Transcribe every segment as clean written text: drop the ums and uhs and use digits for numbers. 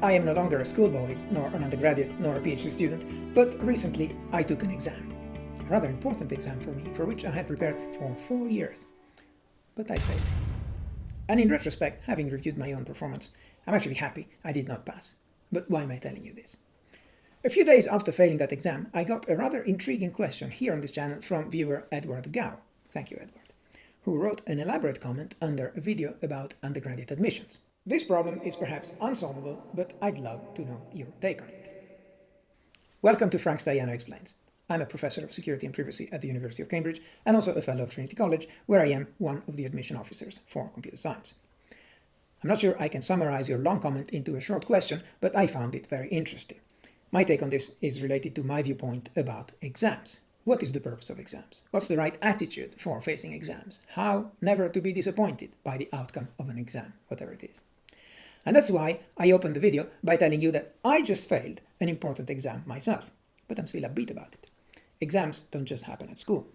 I am no longer a schoolboy, nor an undergraduate, nor a PhD student, but recently I took an exam. A rather important exam for me, for which I had prepared for 4 years. But I failed. And in retrospect, having reviewed my own performance, I'm actually happy I did not pass. But why am I telling you this? A few days after failing that exam, I got a rather intriguing question here on this channel from viewer Edward Gao. Thank you, Edward, who wrote an elaborate comment under a video about undergraduate admissions. This problem is perhaps unsolvable, but I'd love to know your take on it. Welcome to Frank Staiano Explains. I'm a professor of security and privacy at the University of Cambridge and also a fellow of Trinity College, where I am one of the admission officers for computer science. I'm not sure I can summarize your long comment into a short question, but I found it very interesting. My take on this is related to my viewpoint about exams. What is the purpose of exams? What's the right attitude for facing exams? How never to be disappointed by the outcome of an exam, whatever it is. And that's why I opened the video by telling you that I just failed an important exam myself, but I'm still upbeat about it. Exams don't just happen at school.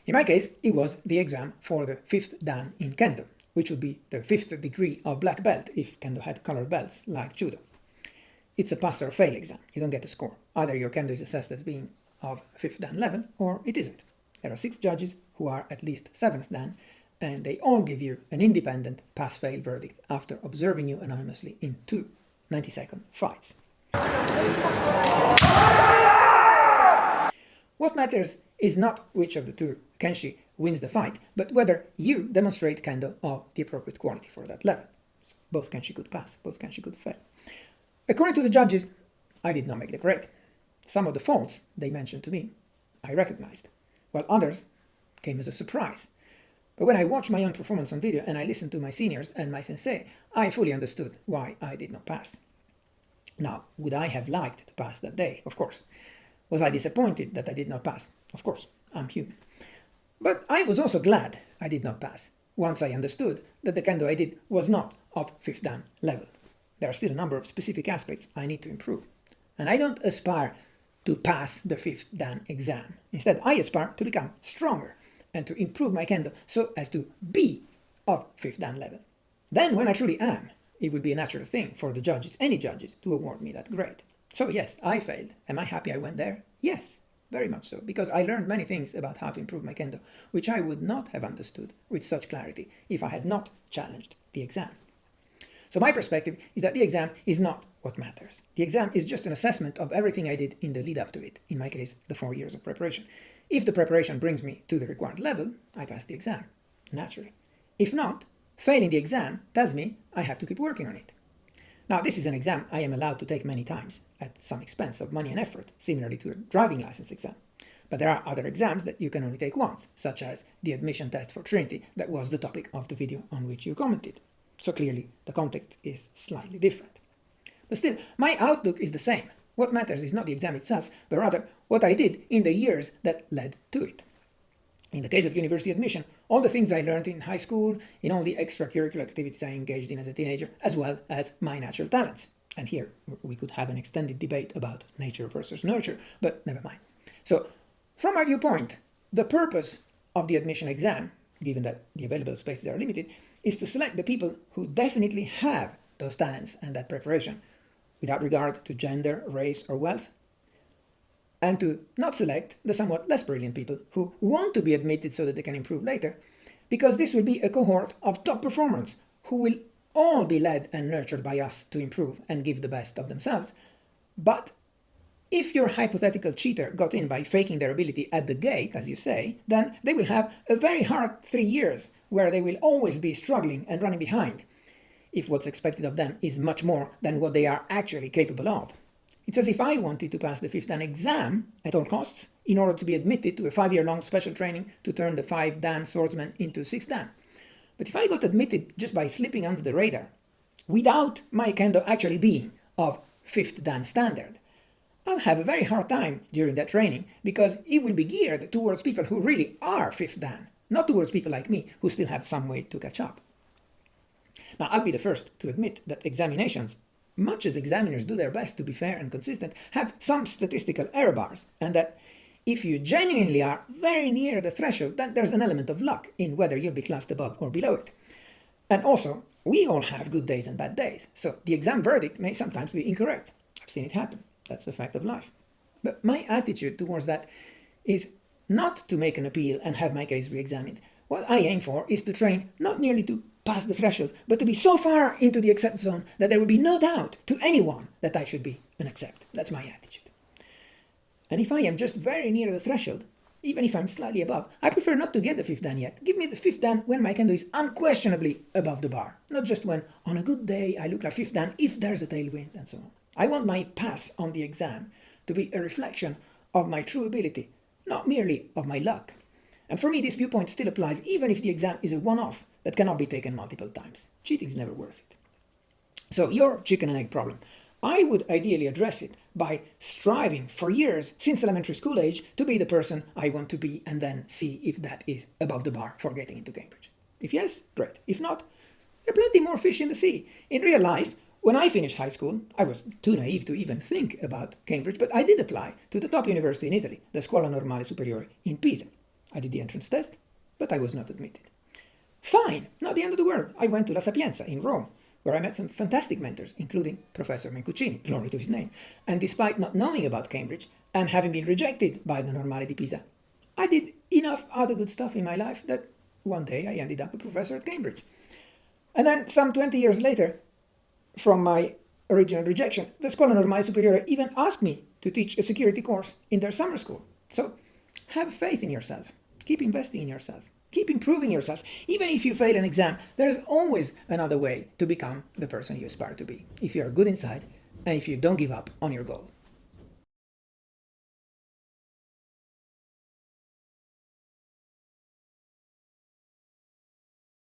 In my case, it was the exam for the 5th Dan in Kendo, which would be the 5th degree of black belt if Kendo had colored belts like Judo. It's a pass or fail exam. You don't get a score. Either your Kendo is assessed as being of 5th Dan level or it isn't. There are 6 judges who are at least 7th Dan, and they all give you an independent pass-fail verdict after observing you anonymously in 2 90-second fights. What matters is not which of the 2 Kenshi wins the fight, but whether you demonstrate Kendo of the appropriate quality for that level. So both Kenshi could pass, both Kenshi could fail. According to the judges, I did not make the grade. Some of the faults they mentioned to me, I recognized, while others came as a surprise. But when I watched my own performance on video and I listened to my seniors and my sensei, I fully understood why I did not pass. Now, would I have liked to pass that day? Of course. Was I disappointed that I did not pass? Of course, I'm human. But I was also glad I did not pass, once I understood that the Kendo I did was not of 5th Dan level. There are still a number of specific aspects I need to improve. And I don't aspire to pass the 5th Dan exam. Instead, I aspire to become stronger and to improve my Kendo so as to be of 5th Dan level. Then, when I truly am, it would be a natural thing for the judges, any judges, to award me that grade. So yes, I failed. Am I happy I went there? Yes, very much so, because I learned many things about how to improve my Kendo, which I would not have understood with such clarity if I had not challenged the exam. So my perspective is that the exam is not what matters. The exam is just an assessment of everything I did in the lead up to it, in my case, the 4 years of preparation. If the preparation brings me to the required level, I pass the exam, naturally. If not, failing the exam tells me I have to keep working on it. Now, this is an exam I am allowed to take many times, at some expense of money and effort, similarly to a driving license exam. But there are other exams that you can only take once, such as the admission test for Trinity that was the topic of the video on which you commented. So clearly, the context is slightly different. But still, my outlook is the same. What matters is not the exam itself, but rather what I did in the years that led to it. In the case of university admission, all the things I learned in high school, in all the extracurricular activities I engaged in as a teenager, as well as my natural talents. And here we could have an extended debate about nature versus nurture, but never mind. So, from my viewpoint, the purpose of the admission exam, given that the available spaces are limited, is to select the people who definitely have those talents and that preparation, without regard to gender, race, or wealth, and to not select the somewhat less brilliant people who want to be admitted so that they can improve later, because this will be a cohort of top performers who will all be led and nurtured by us to improve and give the best of themselves. But if your hypothetical cheater got in by faking their ability at the gate, as you say, then they will have a very hard 3 years where they will always be struggling and running behind, if what's expected of them is much more than what they are actually capable of. It's as if I wanted to pass the 5th Dan exam at all costs in order to be admitted to a 5-year-long special training to turn the 5 Dan swordsman into 6 Dan. But if I got admitted just by slipping under the radar, without my Kendo actually being of 5th Dan standard, I'll have a very hard time during that training because it will be geared towards people who really are 5th Dan, not towards people like me who still have some way to catch up. Now, I'll be the first to admit that examinations, much as examiners do their best to be fair and consistent, have some statistical error bars, and that if you genuinely are very near the threshold, then there's an element of luck in whether you'll be classed above or below it. And also, we all have good days and bad days, so the exam verdict may sometimes be incorrect. I've seen it happen. That's the fact of life. But my attitude towards that is not to make an appeal and have my case re-examined. What I aim for is to train not merely to pass the threshold, but to be so far into the accept zone that there will be no doubt to anyone that I should be an accept. That's my attitude. And if I am just very near the threshold, even if I'm slightly above, I prefer not to get the fifth dan yet. Give me the fifth dan when my kendo is unquestionably above the bar, not just when on a good day I look like fifth dan if there's a tailwind and so on. I want my pass on the exam to be a reflection of my true ability, not merely of my luck. And for me, this viewpoint still applies even if the exam is a one-off that cannot be taken multiple times. Cheating is never worth it. So your chicken and egg problem, I would ideally address it by striving for years since elementary school age to be the person I want to be and then see if that is above the bar for getting into Cambridge. If yes, great. If not, there are plenty more fish in the sea. In real life, when I finished high school, I was too naive to even think about Cambridge, but I did apply to the top university in Italy, the Scuola Normale Superiore in Pisa. I did the entrance test, but I was not admitted. Fine, not the end of the world. I went to La Sapienza in Rome, where I met some fantastic mentors, including Professor Mencuccini, glory to his name. And despite not knowing about Cambridge and having been rejected by the Normale di Pisa, I did enough other good stuff in my life that one day I ended up a professor at Cambridge. And then some 20 years later, from my original rejection, the Scuola Normale Superiore even asked me to teach a security course in their summer school. So have faith in yourself. Keep investing in yourself. Keep improving yourself. Even if you fail an exam, there's always another way to become the person you aspire to be, if you are good inside and if you don't give up on your goals.